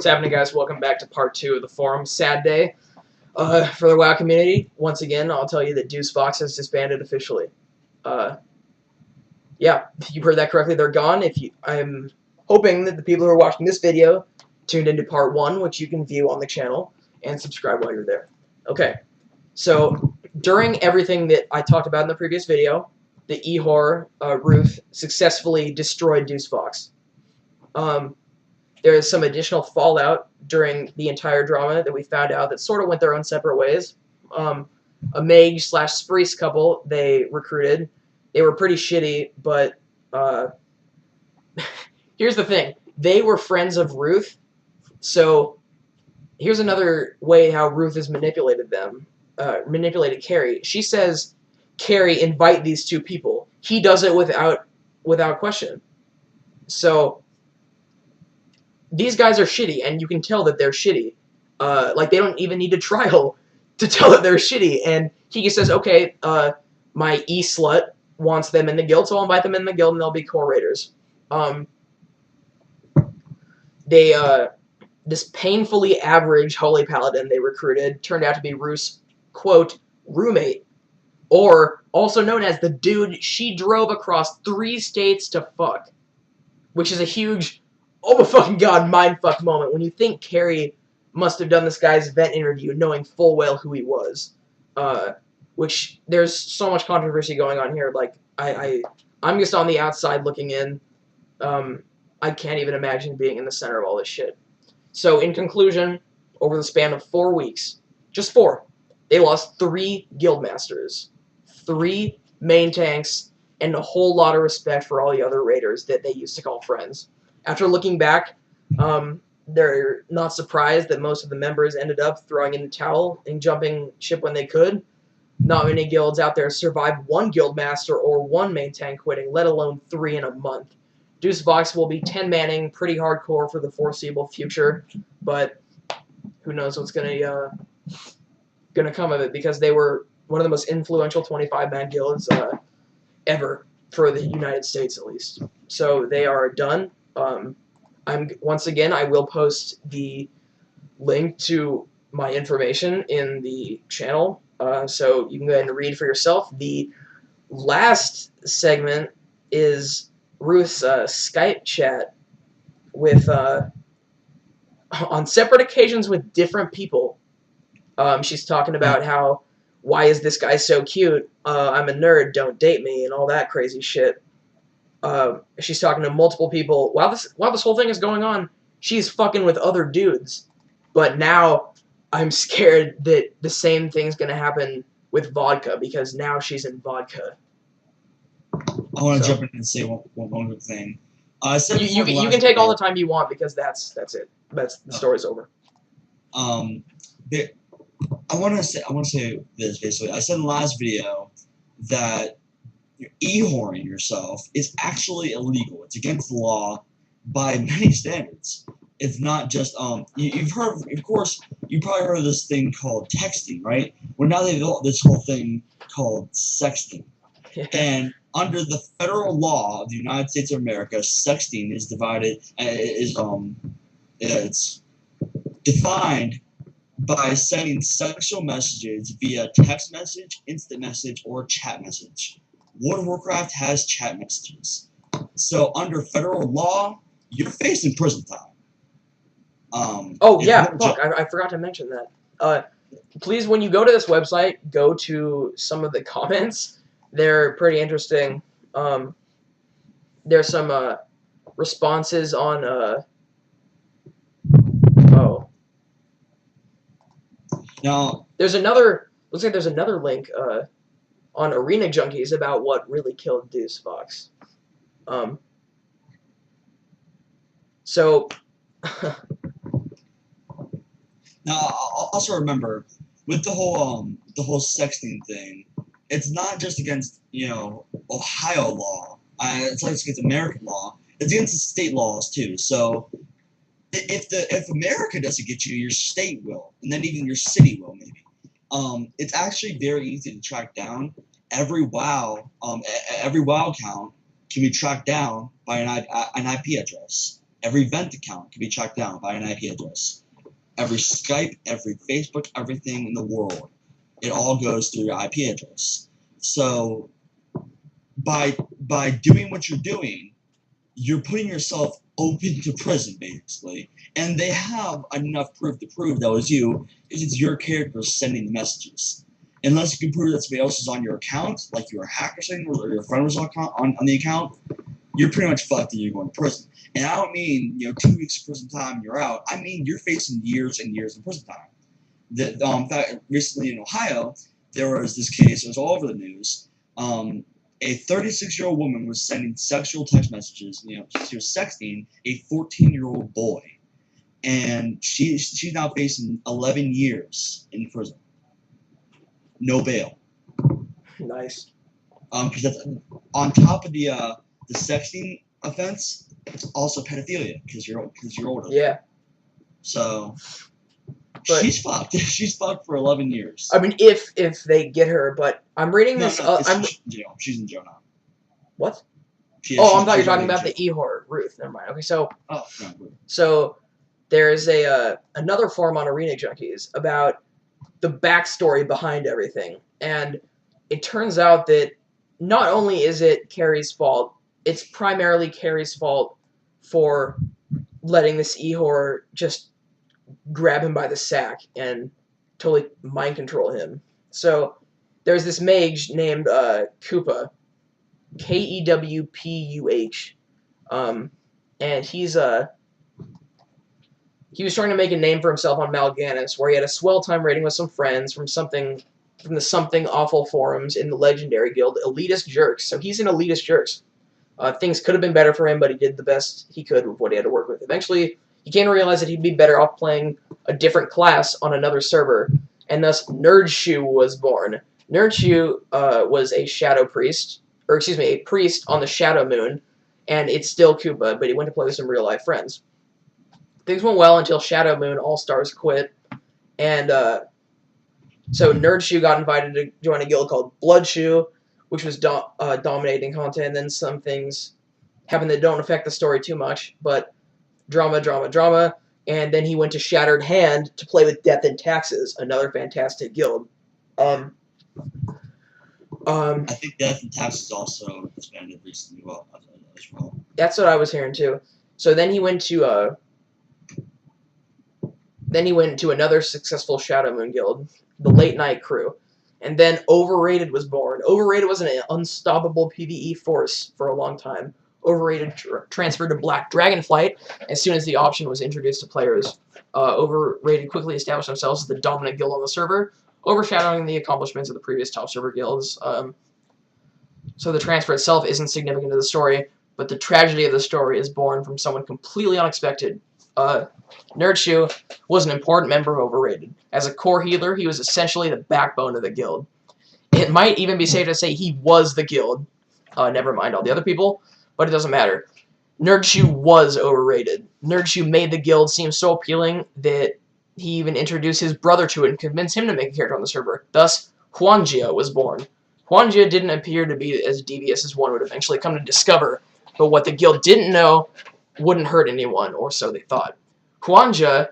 What's happening, guys? Welcome back to part 2 of the forum. Sad day for the WoW community. Once again, I'll tell you that Deus has disbanded officially. Yeah, you heard that correctly. They're gone. I'm hoping that the people who are watching this video tuned into part 1, which you can view on the channel, and subscribe while you're there. Okay, so during everything that I talked about in the previous video, the Ehor Ruth successfully destroyed Deus. There is some additional fallout during the entire drama that we found out that sort of went their own separate ways. A mage/priest couple they recruited. They were pretty shitty, but here's the thing. They were friends of Ruth, so here's another way how Ruth has manipulated them. Manipulated Carrie. She says, Carrie, invite these two people. He does it without question. So these guys are shitty, and you can tell that they're shitty. Like, they don't even need a trial to tell that they're shitty. And he just says, okay, my E-slut wants them in the guild, so I'll invite them in the guild, and they'll be core raiders. This painfully average holy paladin they recruited turned out to be Ruth's, quote, roommate, or also known as the dude she drove across 3 states to fuck, which is a huge, oh my fucking god, mindfuck moment when you think Carrie must have done this guy's vet interview knowing full well who he was. Which, there's so much controversy going on here. Like, I'm just on the outside looking in. I can't even imagine being in the center of all this shit. So, in conclusion, over the span of 4 weeks, just 4, they lost 3 guildmasters, 3 main tanks, and a whole lot of respect for all the other raiders that they used to call friends. After looking back, they're not surprised that most of the members ended up throwing in the towel and jumping ship when they could. Not many guilds out there survived 1 guildmaster or 1 main tank quitting, let alone 3 in a month. Deus will be 10 manning, pretty hardcore for the foreseeable future, but who knows what's gonna come of it, because they were one of the most influential 25-man guilds ever for the United States, at least. So they are done. Once again, I will post the link to my information in the channel, so you can go ahead and read for yourself. The last segment is Ruth's Skype chat with on separate occasions with different people. She's talking about how, why is this guy so cute? I'm a nerd, don't date me, and all that crazy shit. She's talking to multiple people. While this whole thing is going on, she's fucking with other dudes. But now I'm scared that the same thing's gonna happen with vodka, because now she's in vodka. I want to jump in and say one quick thing. You can take all the time you want, because that's it. The story's over. I want to say this basically. I said in the last video that e-whoring yourself is actually illegal. It's against the law by many standards. It's not just you've heard, of course, you probably heard of this thing called texting, right? Well, now they've got this whole thing called sexting, and under the federal law of the United States of America, sexting is it's defined by sending sexual messages via text message, instant message, or chat message. World of Warcraft has chat messages. So under federal law, you're facing prison time. Oh yeah, fuck, I forgot to mention that. Please, when you go to this website, go to some of the comments. They're pretty interesting. There's some responses on Now looks like there's another link on Arena Junkies about what really killed Deus. So now also remember, with the whole sexting thing, it's not just against Ohio law. It's like against American law. It's against the state laws too. So if America doesn't get you, your state will, and then even your city will maybe. It's actually very easy to track down. Every WoW count can be tracked down by an IP address, Every vent account can be tracked down by an IP address. Every Skype, every Facebook, everything in the world, it all goes through your IP address. So by doing what you're doing, you're putting yourself open to prison, basically. And they have enough proof to prove that was you, because it's your character sending the messages. Unless you can prove that somebody else is on your account, like you were hacked or something, or your friend was on the account, you're pretty much fucked and you're going to prison. And I don't mean, 2 weeks of prison time and you're out. I mean you're facing years and years of prison time. In fact, recently in Ohio, there was this case, it was all over the news. A 36-year-old woman was sending sexual text messages. She was sexting a 14-year-old boy. And she's now facing 11 years in prison. No bail. Nice. Because that's on top of the sexting offense, it's also pedophilia because you're older. Yeah. So but, she's fucked. She's fucked for 11 years. I mean, if they get her, but I'm reading this. She's in jail. She's in jail now. What? I thought you were talking about the e-horror, Ruth. Never mind. Okay, so. Oh no. So there's another forum on Arena Junkies about the backstory behind everything, and it turns out that not only is it Carrie's fault, it's primarily Carrie's fault for letting this e-horror just grab him by the sack and totally mind control him. So there's this mage named Koopa, Kewpuh, and he was trying to make a name for himself on Mal'Ganis, where he had a swell time raiding with some friends from the Something Awful forums in the legendary guild, Elitist Jerks. So he's an Elitist Jerks. Things could have been better for him, but he did the best he could with what he had to work with. Eventually, he came to realize that he'd be better off playing a different class on another server, and thus Nerdshoe was born. Nerdshoe was a shadow priest, a priest on the Shadow Moon, and it's still Koopa, but he went to play with some real-life friends. Things went well until Shadow Moon All-Stars quit, and so Nerdshoe got invited to join a guild called Bloodshoe, which was dominating content, and then some things happened that don't affect the story too much, but drama, and then he went to Shattered Hand to play with Death and Taxes, another fantastic guild. I think Death and Taxes also disbanded recently as well. That's what I was hearing too. So then he went to another successful Shadow Moon guild, the Late Night Crew. And then Overrated was born. Overrated was an unstoppable PvE force for a long time. Overrated transferred to Black Dragonflight as soon as the option was introduced to players. Overrated quickly established themselves as the dominant guild on the server, overshadowing the accomplishments of the previous top server guilds. So the transfer itself isn't significant to the story, but the tragedy of the story is born from someone completely unexpected. Nerdshoe was an important member of Overrated. As a core healer, he was essentially the backbone of the guild. It might even be safe to say he was the guild. Never mind all the other people, but it doesn't matter. Nerdshoe was Overrated. Nerdshoe made the guild seem so appealing that he even introduced his brother to it and convinced him to make a character on the server. Thus, Huangjia was born. Huangjia didn't appear to be as devious as one would eventually come to discover, but what the guild didn't know wouldn't hurt anyone, or so they thought. Huangjia,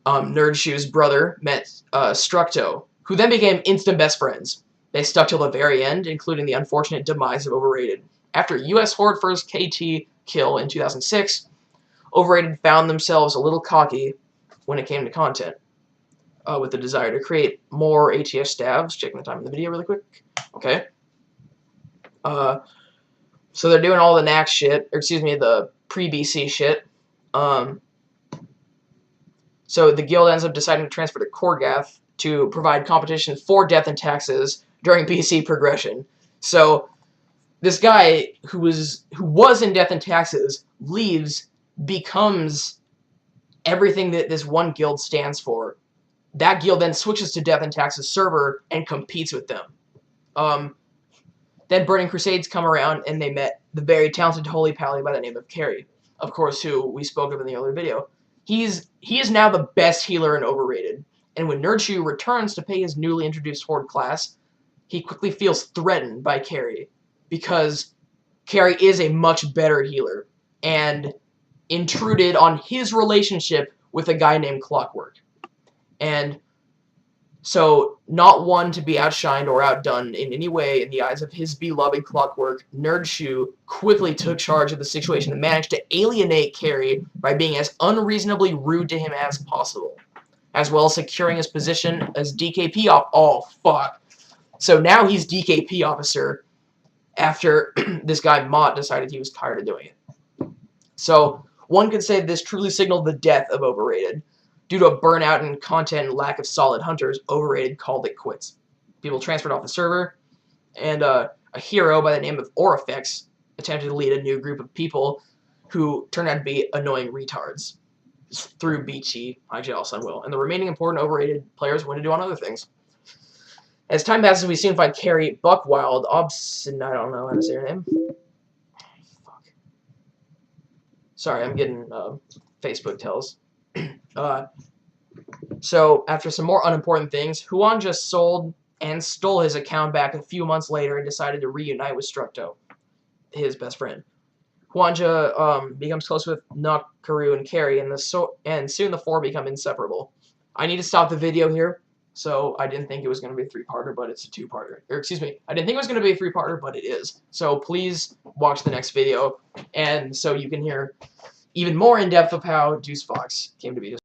Nerdshoe's brother, met Structo, who then became instant best friends. They stuck till the very end, including the unfortunate demise of Overrated. After US Horde first KT kill in 2006, Overrated found themselves a little cocky when it came to content, with the desire to create more ATS stabs. Checking the time in the video really quick. Okay. So they're doing all the Nax shit, or excuse me, the pre-BC shit. So the guild ends up deciding to transfer to Korgath to provide competition for Death and Taxes during BC progression. So this guy who was in Death and Taxes leaves, becomes everything that this one guild stands for. That guild then switches to Death and Taxes server and competes with them. Then Burning Crusades come around and they met the very talented Holy Pally by the name of Carrie, of course, who we spoke of in the earlier video. He is now the best healer in Overrated, and when Nerdshoe returns to pay his newly introduced Horde class, he quickly feels threatened by Carrie, because Carrie is a much better healer, and intruded on his relationship with a guy named Clockwork. And so, not one to be outshined or outdone in any way in the eyes of his beloved Clockwork, Nerdshoe quickly took charge of the situation and managed to alienate Carrie by being as unreasonably rude to him as possible, as well as securing his position as DKP Oh, fuck. So now he's DKP officer after this guy Mott decided he was tired of doing it. So, one could say this truly signaled the death of Overrated. Due to a burnout in content and lack of solid hunters, Overrated called it quits. People transferred off the server, and a hero by the name of Orifex attempted to lead a new group of people who turned out to be annoying retards through Beachy, IGL, Sunwill, and the remaining important Overrated players went to do on other things. As time passes, we soon find Carrie, Buckwild, Obsin, I don't know how to say her name. Fuck. Sorry, I'm getting Facebook tells. So, after some more unimportant things, Huan just sold and stole his account back a few months later and decided to reunite with Structo, his best friend. Huanja becomes close with Nakaru and Carrie, and soon the four become inseparable. I need to stop the video here. So, I didn't think it was going to be a three-parter, but it's a two-parter. Or, excuse me, I didn't think it was going to be a three-parter, but it is. So, please watch the next video, and so you can hear even more in depth of how Deuce Fox came to be.